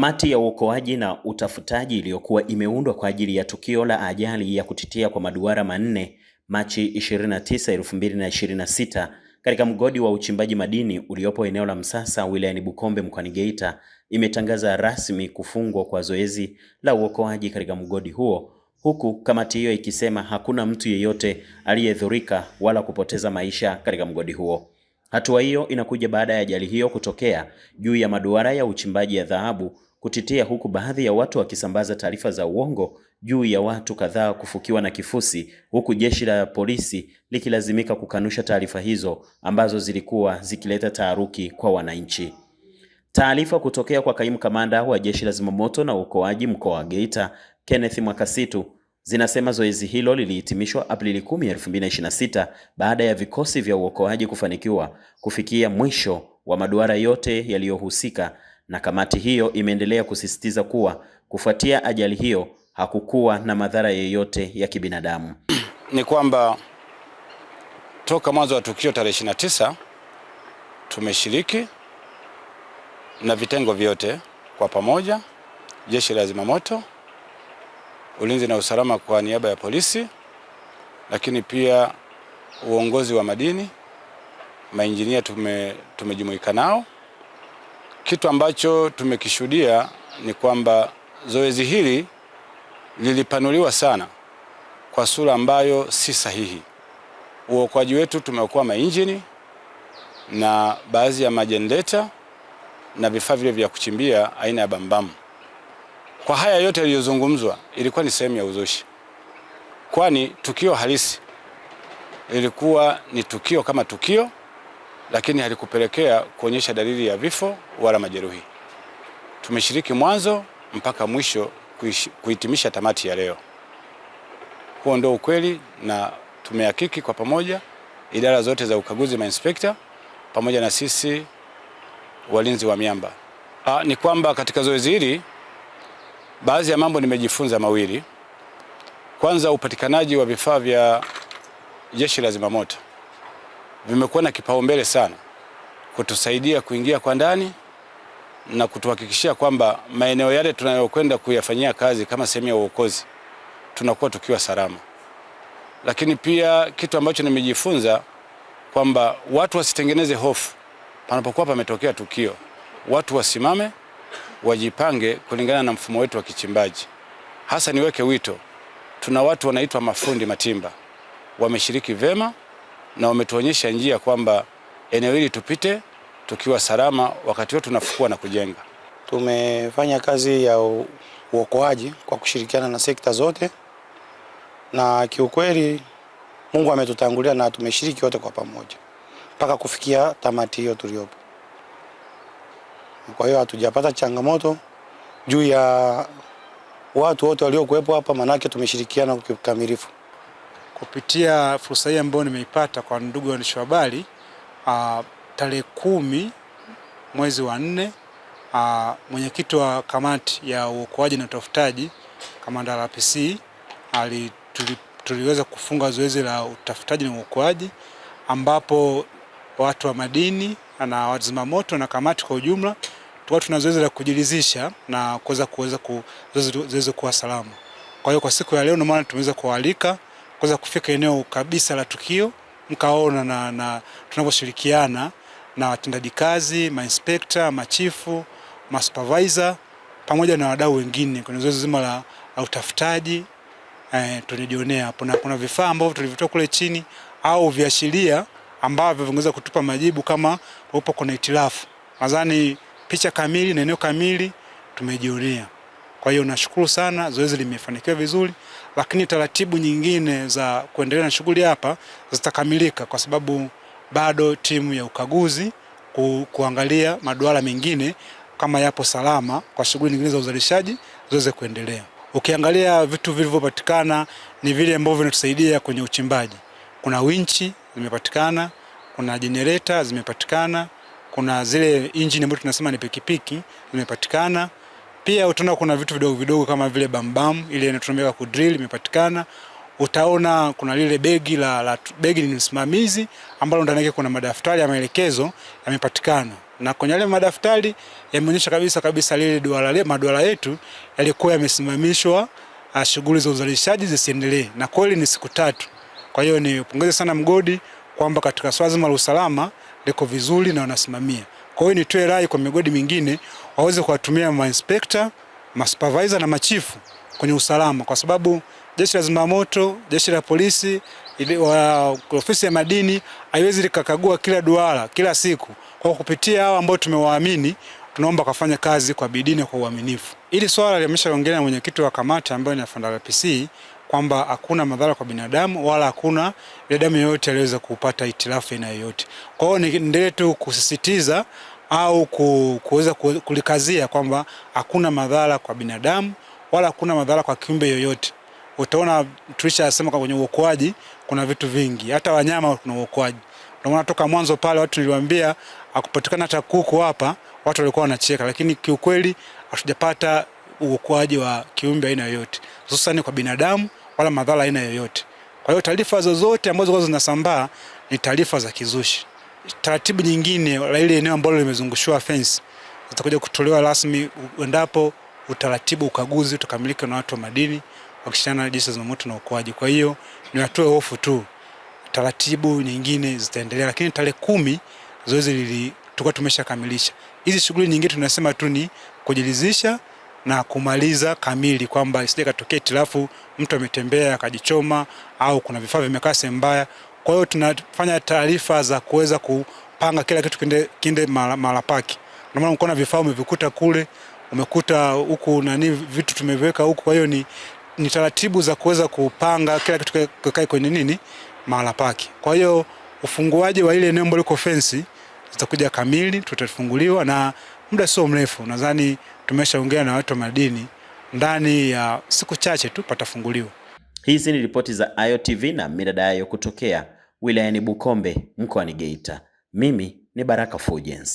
Kamati ya uokoaji na utafutaji iliyokuwa imeundwa kwa ajili ya tukio la ajali ya kutitia kwa maduara manne Machi 29, 2026 katika mgodi wa uchimbaji madini uliopo eneo la Msasa wilayani Bukombe mkoani Geita imetangaza rasmi kufungwa kwa zoezi la uokoaji katika mgodi huo, huku kamati hiyo ikisema hakuna mtu yeyote aliyedhurika wala kupoteza maisha katika mgodi huo. Hatua hiyo inakuja baada ya ajali hiyo kutokea juu ya maduara ya uchimbaji ya dhahabu kutitia, huku baadhi ya watu wakisambaza taarifa za uongo juu ya watu kadhaa kufukiwa na kifusi, huku jeshi la polisi likilazimika kukanusha taarifa hizo ambazo zilikuwa zikileta taharuki kwa wananchi. Taarifa kutokea kwa kaimu kamanda wa jeshi la zimamoto na uokoaji mkoa wa Geita, Kenneth Mwakasitu, zinasema zoezi hilo lilihitimishwa Aprili 10, 2026 baada ya vikosi vya uokoaji kufanikiwa kufikia mwisho wa maduara yote yaliyohusika, na kamati hiyo imeendelea kusisitiza kuwa kufuatia ajali hiyo hakukuwa na madhara yoyote ya kibinadamu. Ni kwamba toka mwanzo wa tukio tarehe 29 tumeshiriki na vitengo vyote kwa pamoja, jeshi la zimamoto, ulinzi na usalama kwa niaba ya polisi, lakini pia uongozi wa madini, mainjinia tumejumuika nao. Kitu ambacho tumekishuhudia ni kwamba zoezi hili lilipanuliwa sana kwa sura ambayo si sahihi. Uokoaji wetu tumeokoa mainjini na baadhi ya majenereta na vifaa vile vya kuchimbia aina ya bambamu. Kwa haya yote yaliyozungumzwa ilikuwa ni sehemu ya uzushi, kwani tukio halisi ilikuwa ni tukio kama tukio, lakini halikupelekea kuonyesha dalili ya vifo wala majeruhi. Tumeshiriki mwanzo mpaka mwisho kuhitimisha tamati ya leo. Huo ndio ukweli, na tumehakiki kwa pamoja, idara zote za ukaguzi, mainspekta pamoja na sisi walinzi wa miamba. Ni kwamba katika zoezi hili baadhi ya mambo nimejifunza mawili. Kwanza, upatikanaji wa vifaa vya jeshi la zimamoto vimekuwa na kipaumbele sana kutusaidia kuingia kwa ndani na kutuhakikishia kwamba maeneo yale tunayokwenda kuyafanyia kazi kama sehemu ya uokozi tunakuwa tukiwa salama. Lakini pia kitu ambacho nimejifunza kwamba watu wasitengeneze hofu panapokuwa pametokea tukio. Watu wasimame, wajipange kulingana na mfumo wetu wa kichimbaji. Hasa niweke wito, tuna watu wanaitwa mafundi matimba, wameshiriki vema na wametuonyesha njia kwamba eneo hili tupite tukiwa salama wakati wote tunafukua na kujenga. Tumefanya kazi ya uokoaji kwa kushirikiana na sekta zote, na kiukweli Mungu ametutangulia na tumeshiriki wote kwa pamoja mpaka kufikia tamati hiyo tuliyopo. Kwa hiyo hatujapata changamoto juu ya watu wote waliokuwepo hapa, manake tumeshirikiana kwa kikamilifu. Kupitia fursa hii ambayo nimeipata kwa ndugu waandishi wa habari, tarehe 10 mwezi wa 4, mwenyekiti wa kamati ya uokoaji na utafutaji kamanda RPC tuliweza kufunga zoezi la utafutaji na uokoaji, ambapo watu wa madini na wazimamoto na kamati kwa ujumla tulikuwa tuna zoezi la kujiridhisha na kuweza kuwa salama. Kwa hiyo kwa siku ya leo ndio maana tumeweza kualika kuweza kufika eneo kabisa la tukio, mkaona na tunaposhirikiana na watendaji kazi, mainspekta, machifu, masupervisor pamoja na wadau wengine kwenye zoezi zima la utafutaji. Tunajionea hapo na kuna vifaa ambavyo tulivitoa kule chini au viashiria ambavyo vingeweza kutupa majibu kama upo kuna hitilafu. Nadhani picha kamili na eneo kamili tumejionea. Kwa hiyo nashukuru sana, zoezi limefanikiwa vizuri, lakini taratibu nyingine za kuendelea na shughuli hapa zitakamilika kwa sababu bado timu ya ukaguzi kuangalia maduara mengine kama yapo salama kwa shughuli nyingine za uzalishaji ziweze kuendelea. Ukiangalia vitu vilivyopatikana ni vile ambavyo vinatusaidia kwenye uchimbaji. Kuna winchi zimepatikana, kuna generator zimepatikana, kuna zile engine ambazo tunasema ni pikipiki zimepatikana. Pia utaona kuna vitu vidogo vidogo kama vile bambam ile inatumika ku drill imepatikana. Utaona kuna lile begi ni msimamizi ambalo ndani yake kuna madaftari ya maelekezo yamepatikana. na kwenye yale madaftari yameonyesha kabisa lile maduara yetu yalikuwa yamesimamishwa, shughuli za uzalishaji zisiendelee, na kweli ni siku 3. Kwa hiyo nipongeze sana mgodi kwamba katika swala zima la usalama liko vizuri na wanasimamia. Kwa hiyo nitoe rai kwa migodi mingine waweze kuwatumia ma-inspector, ma-supervisor na machifu kwenye usalama, kwa sababu jeshi la zimamoto, jeshi la polisi, ofisi ya madini haiwezi likakagua kila duara kila siku. Kwa kupitia hao ambao tumewaamini, tunaomba kufanya kazi kwa bidii na kwa uaminifu. Ili swala limeshaongelea na mwenyekiti wa kamati ambaye ni afande RPC kwamba hakuna madhara kwa binadamu wala hakuna binadamu yoyote aliweza kupata itilafu aina yoyote. Kwa hiyo niendelee tu kusisitiza au kuweza kulikazia kwamba hakuna madhara kwa binadamu wala hakuna madhara kwa kiumbe yoyote. Utaona tulishasema kwenye uokoaji kuna vitu vingi, hata wanyama kuna uokoaji. Ndio maana toka mwanzo pale watu niliwaambia akupatikana hata kuku hapa, watu walikuwa wanacheka, lakini kiukweli hatujapata uokoaji wa kiumbe aina yoyote, hususan kwa binadamu wala madhara aina yoyote. Kwa hiyo taarifa zozote ambazo zinasambaa ni taarifa za kizushi. Taratibu nyingine la ile eneo ambalo limezungushiwa fence zitakuja kutolewa rasmi endapo utaratibu ukaguzi utakamilika na watu wa madini wakishirikiana na jeshi la zimamoto na uokoaji. Kwa hiyo ni watoe hofu tu, taratibu nyingine zitaendelea, lakini tarehe 10 zoezi tulikuwa tumeshakamilisha. Hizi shughuli nyingine tunasema tu ni kujiridhisha na kumaliza kamili, kwamba isije katokea itilafu mtu ametembea akajichoma au kuna vifaa vimekaa sehemu mbaya. Kwa hiyo tunafanya taarifa za kuweza kupanga kila kitu kiende mahala pake. Ndio maana unaona vifaa umevikuta kule, umekuta huku vitu tumeviweka huku. Kwa hiyo ni taratibu za kuweza kupanga kila kitu kikae kwenye mahala pake. Kwa hiyo ufunguaji wa ile eneo ambalo liko fence zitakuja kamili, tutafunguliwa na muda sio mrefu. Nadhani tumeshaongea na watu wa madini, ndani ya siku chache tu patafunguliwa. Hizi ni ripoti za Ayo TV na Millard Ayo kutokea wilayani Bukombe mkoani Geita. Mimi ni Baraka Fulgence.